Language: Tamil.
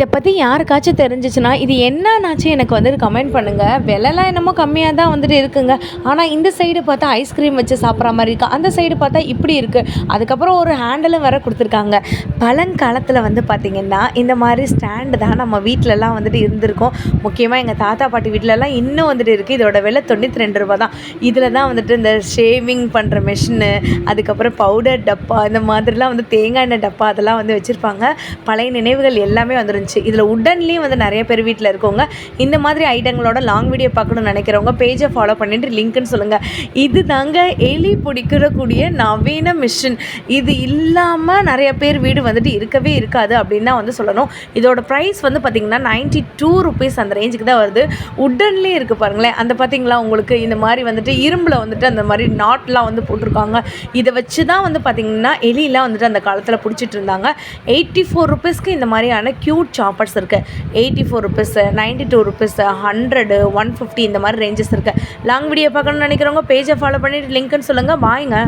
இதை பற்றி யாருக்காச்சும் தெரிஞ்சிச்சுன்னா இது என்னன்னாச்சும் எனக்கு வந்துட்டு கமெண்ட் பண்ணுங்கள். விலைலாம் என்னமோ கம்மியாக தான் வந்துட்டு இருக்குங்க. ஆனால் இந்த சைடு பார்த்தா ஐஸ்கிரீம் வச்சு சாப்பிட்ற மாதிரி இருக்குது, அந்த சைடு பார்த்தா இப்படி இருக்குது. அதுக்கப்புறம் ஒரு ஹேண்டலும் வேறு கொடுத்துருக்காங்க. பழங்காலத்தில் வந்து பார்த்திங்கன்னா இந்த மாதிரி ஸ்டாண்டு தான் நம்ம வீட்டிலலாம் வந்துட்டு இருந்திருக்கோம். முக்கியமாக எங்கள் தாத்தா பாட்டி வீட்டிலலாம் இன்னும் வந்துட்டு இருக்குது. இதோட விலை 92 ரூபா தான். இதில் தான் வந்துட்டு இந்த ஷேவிங் பண்ணுற மெஷினு, அதுக்கப்புறம் பவுடர் டப்பா, இந்த மாதிரிலாம் வந்து தேங்காய் எண்ணெய் டப்பா அதெல்லாம் வந்து வச்சுருப்பாங்க. பழைய நினைவுகள் எல்லாமே வந்துருந்துச்சு. இதில் உடன்லேயும் வந்து நிறைய பேர் வீட்டில் இருக்கவங்க இந்த மாதிரி ஐட்டங்களோட லாங் வீடியோ பார்க்கணும்னு நினைக்கிறவங்க பேஜை ஃபாலோ பண்ணிட்டு லிங்க்னு சொல்லுங்கள். இது தாங்க எலி பிடிக்கிறக்கூடிய நவீன மிஷின். இது இல்லாமல் நிறைய பேர் வீடு வந்துட்டு இருக்கவே இருக்காது அப்படின்னு தான் வந்து சொல்லணும். இதோட ப்ரைஸ் வந்து பார்த்திங்கன்னா 92 ருபீஸ் அந்த ரேஞ்சுக்கு தான் வருது. உடன்லேயே இருக்குது பாருங்களேன். அந்த பார்த்திங்களா உங்களுக்கு இந்த மாதிரி வந்துட்டு இரும்பில் வந்துட்டு அந்த மாதிரி நாட்லாம் வந்து போட்டிருக்காங்க. இதை வச்சு தான் வந்து பார்த்திங்கன்னா எலிலாம் வந்துட்டு அந்த காலத்தில் பிடிச்சிட்டு இருந்தாங்க. 84 ருபீஸ்க்கு இந்த மாதிரியான க்யூட் சாப்பர்ஸ் இருக்குது. 84 ருபீஸ், 92 ருபீஸ், 100, 150 இந்த மாதிரி ரேஞ்சஸ் இருக்குது. லாங் வீடியோ பார்க்கணும்னு நினைக்கிறவங்க பேஜை ஃபாலோ பண்ணிவிட்டு லிங்க்னு சொல்லுங்கள். பாய்ங்க.